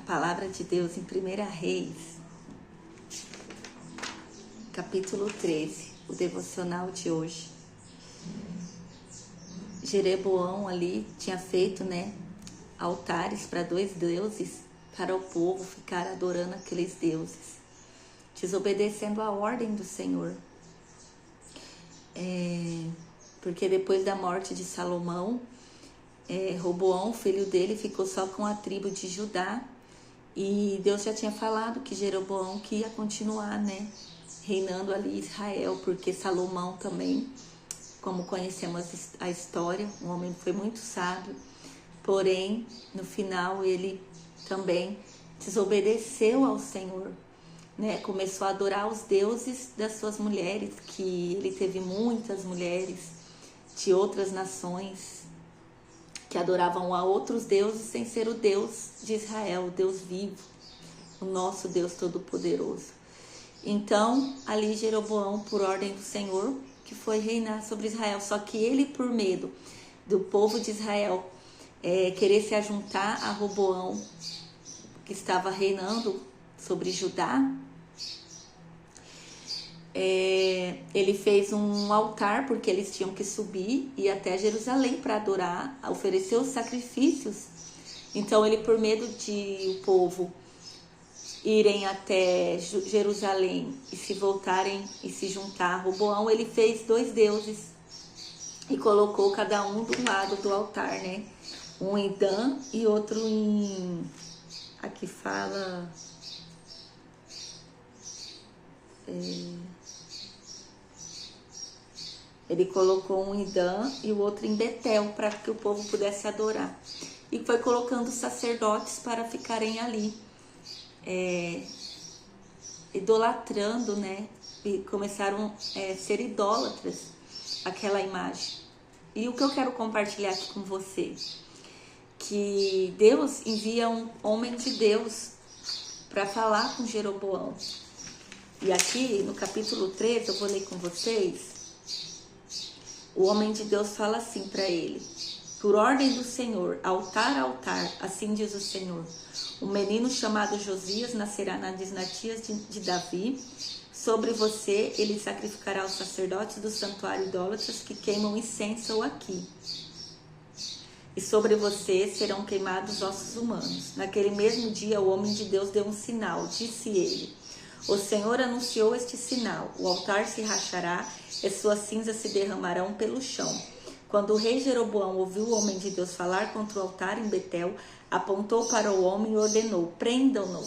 Palavra de Deus em 1 Reis, capítulo 13, o devocional de hoje. Jeroboão ali tinha feito, altares para 2 deuses, para o povo ficar adorando aqueles deuses, desobedecendo a ordem do Senhor. Porque depois da morte de Salomão, Roboão, filho dele, ficou só com a tribo de Judá. E Deus já tinha falado que Jeroboão que ia continuar, reinando ali Israel, porque Salomão também, como conhecemos a história, um homem foi muito sábio, porém, no final ele também desobedeceu ao Senhor, começou a adorar os deuses das suas mulheres, que ele teve muitas mulheres de outras nações, que adoravam a outros deuses sem ser o Deus de Israel, o Deus vivo, o nosso Deus Todo-Poderoso. Então, ali Jeroboão, por ordem do Senhor, que foi reinar sobre Israel. Só que ele, por medo do povo de Israel querer se ajuntar a Roboão, que estava reinando sobre Judá, ele fez um altar, porque eles tinham que subir e ir até Jerusalém para adorar, oferecer os sacrifícios. Então ele, por medo de o povo irem até Jerusalém e se voltarem e se juntar a Roboão, ele fez 2 deuses e colocou cada um do lado do altar, um em Dan e outro em... aqui fala... Ele colocou um em Dan e o outro em Betel, para que o povo pudesse adorar. E foi colocando sacerdotes para ficarem ali, idolatrando, E começaram a ser idólatras aquela imagem. E o que eu quero compartilhar aqui com você, que Deus envia um homem de Deus para falar com Jeroboão. E aqui no capítulo 13, eu vou ler com vocês. O homem de Deus fala assim para ele: por ordem do Senhor, altar a altar, assim diz o Senhor, um menino chamado Josias nascerá nas dinastias de Davi. Sobre você ele sacrificará os sacerdotes do santuário idólatras que queimam incenso aqui. E sobre você serão queimados ossos humanos. Naquele mesmo dia o homem de Deus deu um sinal, disse ele: o Senhor anunciou este sinal, o altar se rachará e suas cinzas se derramarão pelo chão. Quando o rei Jeroboão ouviu o homem de Deus falar contra o altar em Betel, apontou para o homem e ordenou: prendam-no.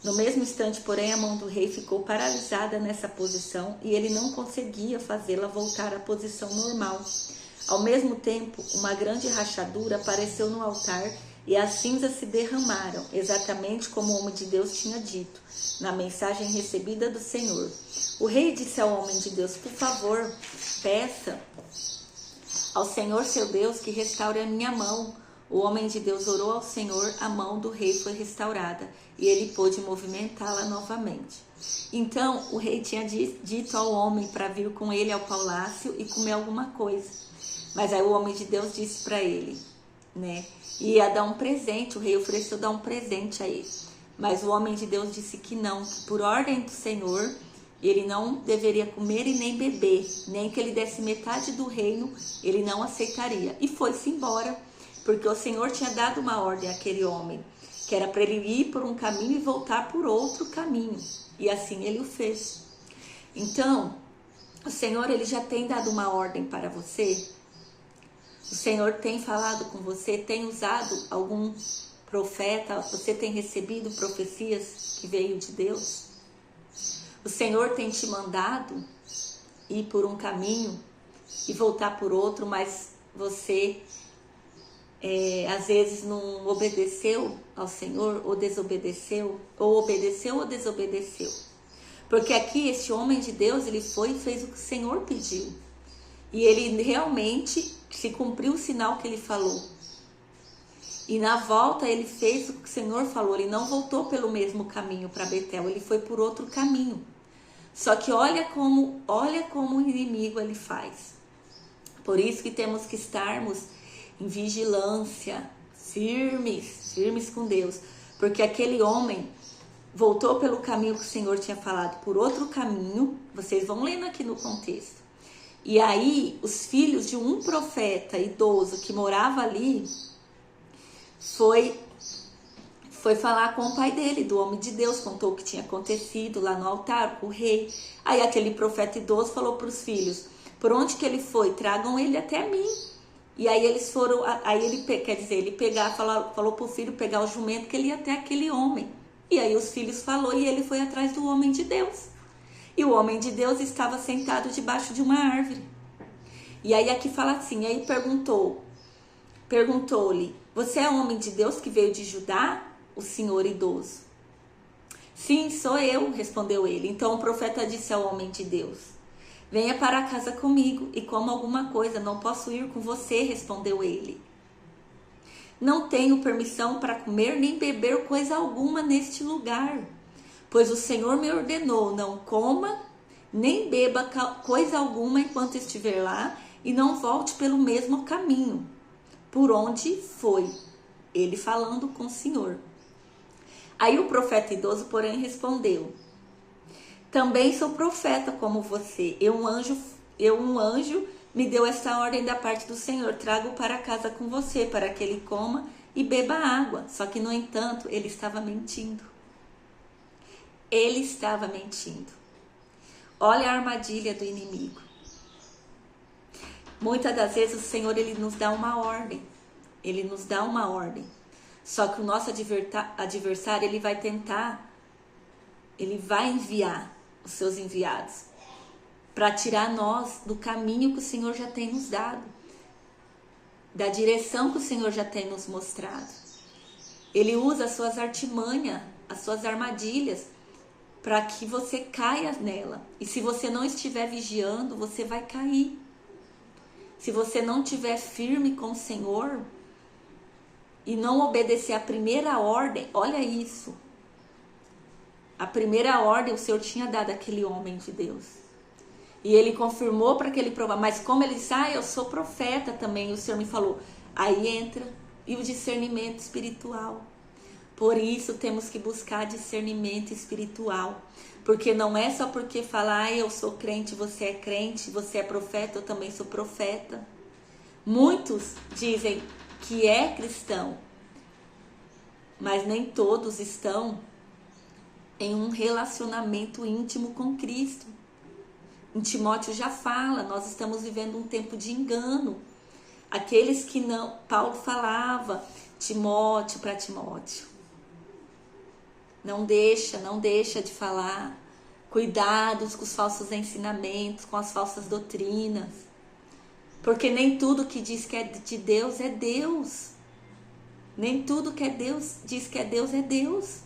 No mesmo instante, porém, a mão do rei ficou paralisada nessa posição e ele não conseguia fazê-la voltar à posição normal. Ao mesmo tempo, uma grande rachadura apareceu no altar e as cinzas se derramaram, exatamente como o homem de Deus tinha dito, na mensagem recebida do Senhor. O rei disse ao homem de Deus: por favor, peça ao Senhor seu Deus que restaure a minha mão. O homem de Deus orou ao Senhor, a mão do rei foi restaurada e ele pôde movimentá-la novamente. Então o rei tinha dito ao homem para vir com ele ao palácio e comer alguma coisa. Mas aí o homem de Deus disse para ele, ia dar um presente, o rei ofereceu dar um presente a ele. Mas o homem de Deus disse que não, que por ordem do Senhor ele não deveria comer e nem beber, nem que ele desse metade do reino, ele não aceitaria. E foi-se embora, porque o Senhor tinha dado uma ordem àquele homem, que era para ele ir por um caminho e voltar por outro caminho. E assim ele o fez. Então, o Senhor ele já tem dado uma ordem para você. O Senhor tem falado com você, tem usado algum profeta, você tem recebido profecias que veio de Deus? O Senhor tem te mandado ir por um caminho e voltar por outro, mas você às vezes não obedeceu ao Senhor, ou desobedeceu, ou obedeceu ou desobedeceu. Porque aqui esse homem de Deus, ele foi e fez o que o Senhor pediu. E ele realmente se cumpriu o sinal que ele falou. E na volta ele fez o que o Senhor falou. Ele não voltou pelo mesmo caminho para Betel, ele foi por outro caminho. Só que olha como o inimigo ele faz. Por isso que temos que estarmos em vigilância, firmes com Deus. porque aquele homem voltou pelo caminho que o Senhor tinha falado, por outro caminho. Vocês vão lendo aqui no contexto. E aí, os filhos de um profeta idoso que morava ali, foi falar com o pai dele, do homem de Deus, contou o que tinha acontecido lá no altar, com o rei. Aí aquele profeta idoso falou para os filhos, por onde que ele foi? Tragam ele até mim. E aí eles foram, aí ele falou para o filho pegar o jumento, que ele ia até aquele homem. E aí os filhos falou e ele foi atrás do homem de Deus. E o homem de Deus estava sentado debaixo de uma árvore. E aí aqui fala assim, aí perguntou-lhe, você é homem de Deus que veio de Judá? O senhor idoso. Sim, sou eu, respondeu ele. Então o profeta disse ao homem de Deus, venha para casa comigo e coma alguma coisa, não posso ir com você, respondeu ele. Não tenho permissão para comer nem beber coisa alguma neste lugar, pois o Senhor me ordenou, não coma nem beba coisa alguma enquanto estiver lá e não volte pelo mesmo caminho por onde foi. Ele falando com o Senhor. Aí o profeta idoso, porém, respondeu, também sou profeta como você. Um anjo me deu esta ordem da parte do Senhor, trago para casa com você, para que ele coma e beba água. Só que, no entanto, ele estava mentindo. Ele estava mentindo. Olha a armadilha do inimigo. Muitas das vezes o Senhor, ele nos dá uma ordem. Ele nos dá uma ordem. Só que o nosso adversário, ele vai enviar os seus enviados para tirar nós do caminho que o Senhor já tem nos dado, da direção que o Senhor já tem nos mostrado. Ele usa as suas artimanhas, as suas armadilhas, para que você caia nela. E se você não estiver vigiando, você vai cair. Se você não estiver firme com o Senhor e não obedecer a primeira ordem, olha isso. A primeira ordem o Senhor tinha dado àquele homem de Deus. E ele confirmou para que ele provasse. Mas como ele disse, eu sou profeta também, e o Senhor me falou. Aí entra e o discernimento espiritual. Por isso temos que buscar discernimento espiritual. Porque não é só porque falar, eu sou crente, você é profeta, eu também sou profeta. Muitos dizem que é cristão, mas nem todos estão em um relacionamento íntimo com Cristo. Em Timóteo já fala, nós estamos vivendo um tempo de engano. Aqueles que não, Paulo falava, para Timóteo. Não deixa de falar. Cuidados com os falsos ensinamentos, com as falsas doutrinas. Porque nem tudo que diz que é de Deus é Deus. Nem tudo que é Deus diz que é Deus é Deus.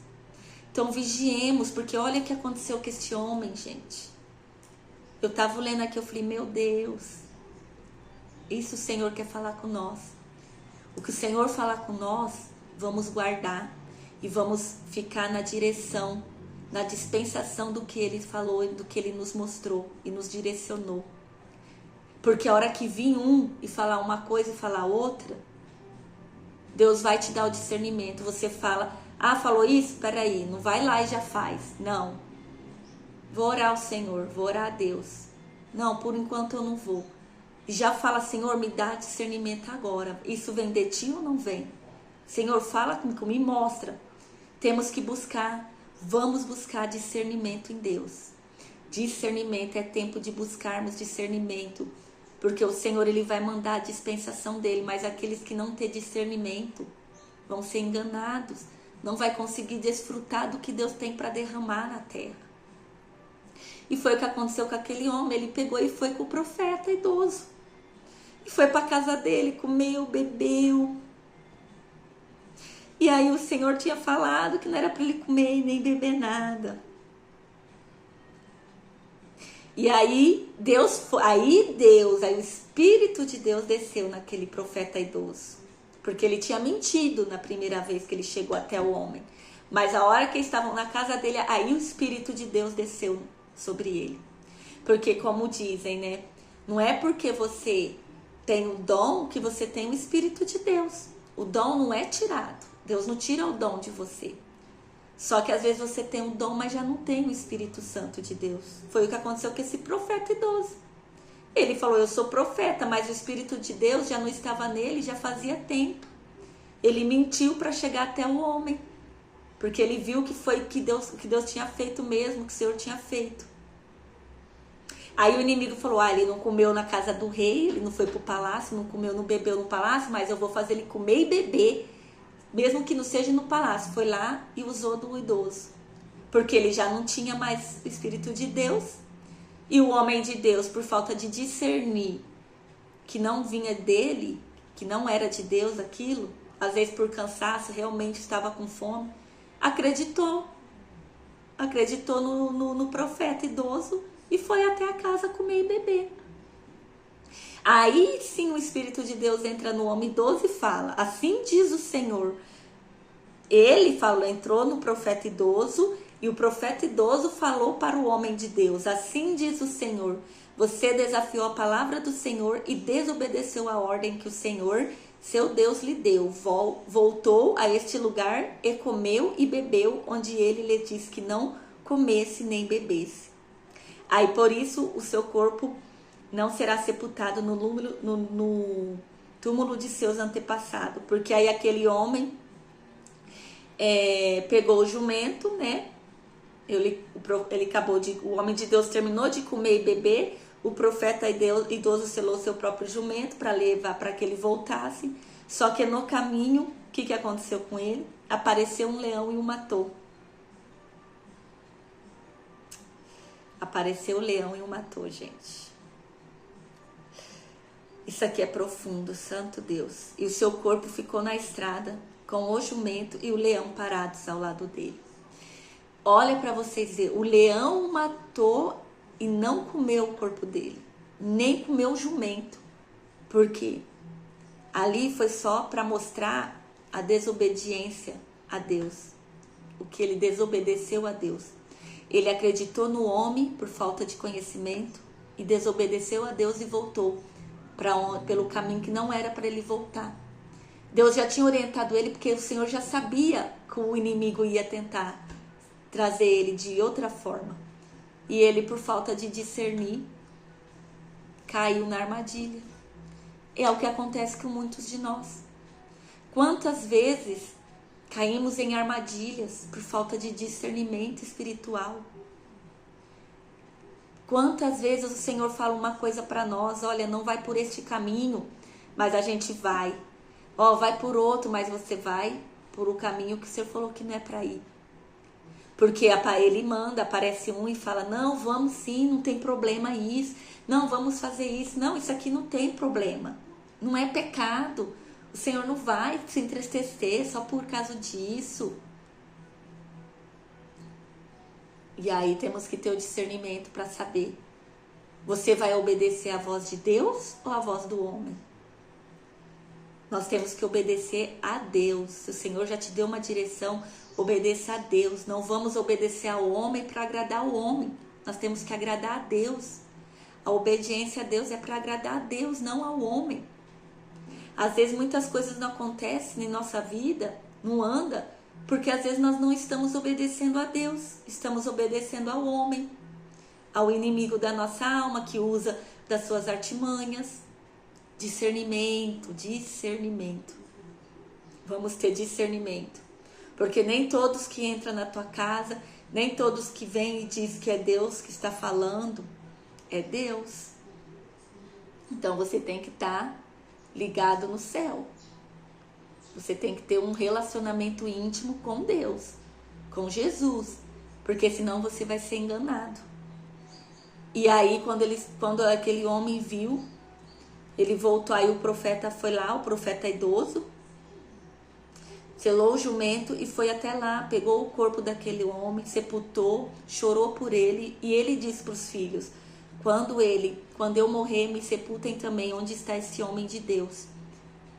Então vigiemos, porque olha o que aconteceu com esse homem, gente. Eu estava lendo aqui, eu falei, meu Deus, isso o Senhor quer falar com nós. O que o Senhor falar com nós, vamos guardar e vamos ficar na direção, na dispensação do que Ele falou e do que Ele nos mostrou e nos direcionou. Porque a hora que vir um e falar uma coisa e falar outra, Deus vai te dar o discernimento. Você fala, falou isso? Peraí, não vai lá e já faz. Não. Vou orar ao Senhor, vou orar a Deus. Não, por enquanto eu não vou. E já fala, Senhor, me dá discernimento agora. Isso vem de ti ou não vem? Senhor, fala comigo, me mostra. Temos que buscar, vamos buscar discernimento em Deus. Discernimento, é tempo de buscarmos discernimento. Porque o Senhor, Ele vai mandar a dispensação dEle. Mas aqueles que não têm discernimento vão ser enganados. Não vai conseguir desfrutar do que Deus tem para derramar na terra. E foi o que aconteceu com aquele homem. Ele pegou e foi com o profeta idoso. E foi para a casa dele, comeu, bebeu. E aí o Senhor tinha falado que não era para ele comer nem beber nada. E aí o Espírito de Deus desceu naquele profeta idoso. Porque ele tinha mentido na primeira vez que ele chegou até o homem. Mas a hora que eles estavam na casa dele, aí o Espírito de Deus desceu sobre ele. Porque como dizem, né? Não é porque você tem o dom que você tem o Espírito de Deus. O dom não é tirado. Deus não tira o dom de você. Só que às vezes você tem um dom, mas já não tem o Espírito Santo de Deus. Foi o que aconteceu com esse profeta idoso. Ele falou, eu sou profeta, mas o Espírito de Deus já não estava nele, já fazia tempo. Ele mentiu para chegar até o homem, porque ele viu que foi que Deus tinha feito mesmo, que o Senhor tinha feito. Aí o inimigo falou, ele não comeu na casa do rei, ele não foi pro palácio, não comeu, não bebeu no palácio, mas eu vou fazer ele comer e beber, mesmo que não seja no palácio. Foi lá e usou do idoso, porque ele já não tinha mais o Espírito de Deus. E o homem de Deus, por falta de discernir que não vinha dele, que não era de Deus aquilo, às vezes por cansaço, realmente estava com fome, acreditou no profeta idoso e foi até a casa comer e beber. Aí sim o Espírito de Deus entra no homem idoso e fala, assim diz o Senhor. Ele falou, entrou no profeta idoso e o profeta idoso falou para o homem de Deus, assim diz o Senhor, você desafiou a palavra do Senhor e desobedeceu a ordem que o Senhor, seu Deus, lhe deu. Voltou a este lugar e comeu e bebeu, onde ele lhe disse que não comesse nem bebesse. Aí por isso o seu corpo não será sepultado no túmulo de seus antepassados. Porque aí aquele homem pegou o jumento, né? O homem de Deus terminou de comer e beber. O profeta idoso selou seu próprio jumento para levar para que ele voltasse. Só que no caminho, o que aconteceu com ele? Apareceu um leão e o matou. Apareceu o leão e o matou, gente. Isso aqui é profundo, santo Deus. E o seu corpo ficou na estrada com o jumento e o leão parados ao lado dele. Olha para vocês verem, o leão o matou e não comeu o corpo dele, nem comeu o jumento. Por quê? Ali foi só para mostrar a desobediência a Deus, o que ele desobedeceu a Deus. Ele acreditou no homem por falta de conhecimento e desobedeceu a Deus e voltou pelo caminho que não era para ele voltar. Deus já tinha orientado ele porque o Senhor já sabia que o inimigo ia tentar trazer ele de outra forma. E ele, por falta de discernir, caiu na armadilha. É o que acontece com muitos de nós. Quantas vezes caímos em armadilhas por falta de discernimento espiritual? Quantas vezes o Senhor fala uma coisa para nós, olha, não vai por este caminho, mas a gente vai. Vai por outro, mas você vai por o caminho que o Senhor falou que não é para ir. Porque ele manda, aparece um e fala, não, vamos sim, não tem problema isso. Não, vamos fazer isso. Não, isso aqui não tem problema. Não é pecado. O Senhor não vai se entristecer só por causa disso. E aí temos que ter o discernimento para saber. Você vai obedecer à voz de Deus ou à voz do homem? Nós temos que obedecer a Deus. Se o Senhor já te deu uma direção, obedeça a Deus. Não vamos obedecer ao homem para agradar o homem. Nós temos que agradar a Deus. A obediência a Deus é para agradar a Deus, não ao homem. Às vezes muitas coisas não acontecem em nossa vida, não anda, porque às vezes nós não estamos obedecendo a Deus. Estamos obedecendo ao homem, ao inimigo da nossa alma, que usa das suas artimanhas. Discernimento. Vamos ter discernimento. Porque nem todos que entram na tua casa, nem todos que vêm e dizem que é Deus que está falando, é Deus. Então você tem que estar ligado no céu. Você tem que ter um relacionamento íntimo com Deus, com Jesus. Porque senão você vai ser enganado. E aí quando aquele homem viu, ele voltou, aí o profeta foi lá, o profeta idoso, selou o jumento e foi até lá, pegou o corpo daquele homem, sepultou, chorou por ele, e ele disse para os filhos, quando eu morrer, me sepultem também onde está esse homem de Deus,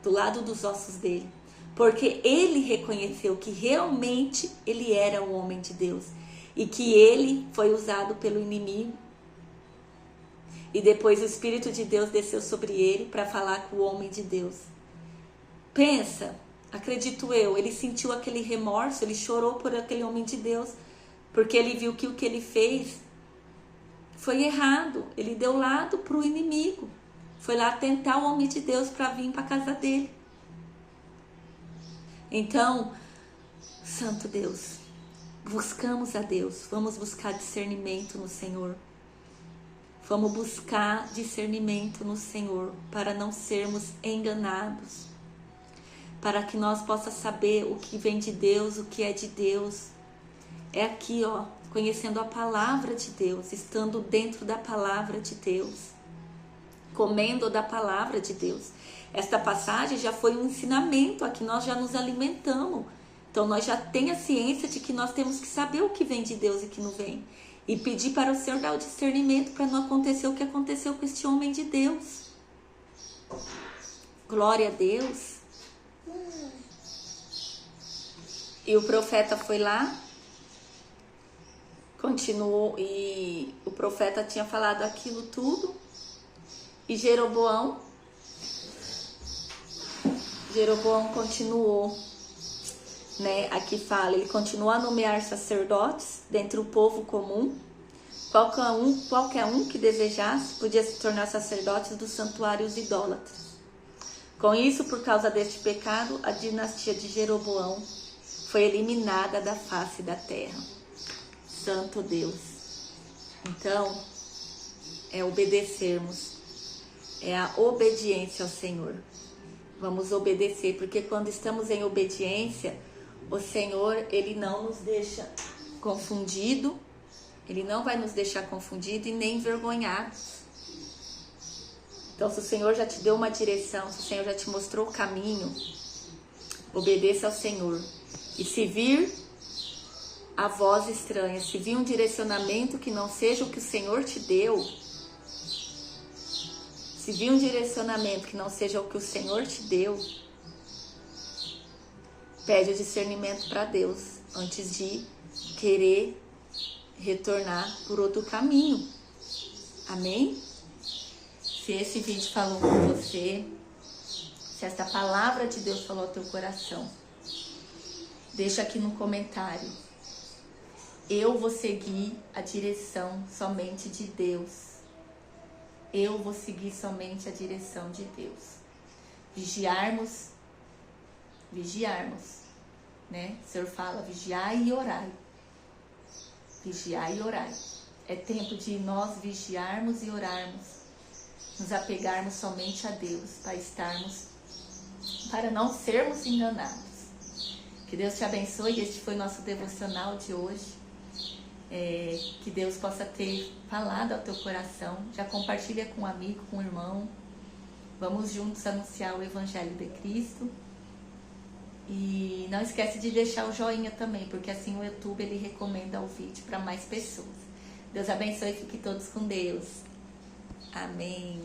do lado dos ossos dele, porque ele reconheceu que realmente ele era o homem de Deus, e que ele foi usado pelo inimigo. E depois o Espírito de Deus desceu sobre ele para falar com o homem de Deus. Pensa, acredito eu, ele sentiu aquele remorso, ele chorou por aquele homem de Deus, porque ele viu que o que ele fez foi errado. Ele deu lado para o inimigo. Foi lá tentar o homem de Deus para vir para a casa dele. Então, Santo Deus, buscamos a Deus. Vamos buscar discernimento no Senhor. Vamos buscar discernimento no Senhor para não sermos enganados. Para que nós possamos saber o que vem de Deus, o que é de Deus. É aqui, ó, conhecendo a palavra de Deus, estando dentro da palavra de Deus, comendo da palavra de Deus. Esta passagem já foi um ensinamento, aqui nós já nos alimentamos. Então nós já temos a ciência de que nós temos que saber o que vem de Deus e o que não vem. E pedir para o Senhor dar o discernimento para não acontecer o que aconteceu com este homem de Deus. Glória a Deus. E o profeta foi lá, continuou, e o profeta tinha falado aquilo tudo. E Jeroboão continuou, né? Aqui fala, ele continuou a nomear sacerdotes dentre o povo comum. Qualquer um que desejasse podia se tornar sacerdotes dos santuários idólatras. Com isso, por causa deste pecado, a dinastia de Jeroboão foi eliminada da face da terra. Santo Deus. Então, é obedecermos. É a obediência ao Senhor. Vamos obedecer, porque quando estamos em obediência, o Senhor, Ele não nos deixa confundido, Ele não vai nos deixar confundido e nem envergonhados. Então, se o Senhor já te deu uma direção, se o Senhor já te mostrou o caminho, obedeça ao Senhor. E se vir a voz estranha, se vir um direcionamento que não seja o que o Senhor te deu, se vir um direcionamento que não seja o que o Senhor te deu, pede o discernimento para Deus antes de querer retornar por outro caminho. Amém? Se esse vídeo falou com você, se esta palavra de Deus falou ao teu coração, deixa aqui no comentário. Eu vou seguir a direção somente de Deus. Eu vou seguir somente a direção de Deus. Vigiarmos, né? O Senhor fala, vigiai e orai. Vigiai e orai. É tempo de nós vigiarmos e orarmos, nos apegarmos somente a Deus, para não sermos enganados. Que Deus te abençoe. Este foi o nosso devocional de hoje. Que Deus possa ter falado ao teu coração. Já compartilha com um amigo, com um irmão. Vamos juntos anunciar o Evangelho de Cristo. E não esquece de deixar o joinha também, porque assim o YouTube ele recomenda o vídeo para mais pessoas. Deus abençoe e fique todos com Deus. Amém.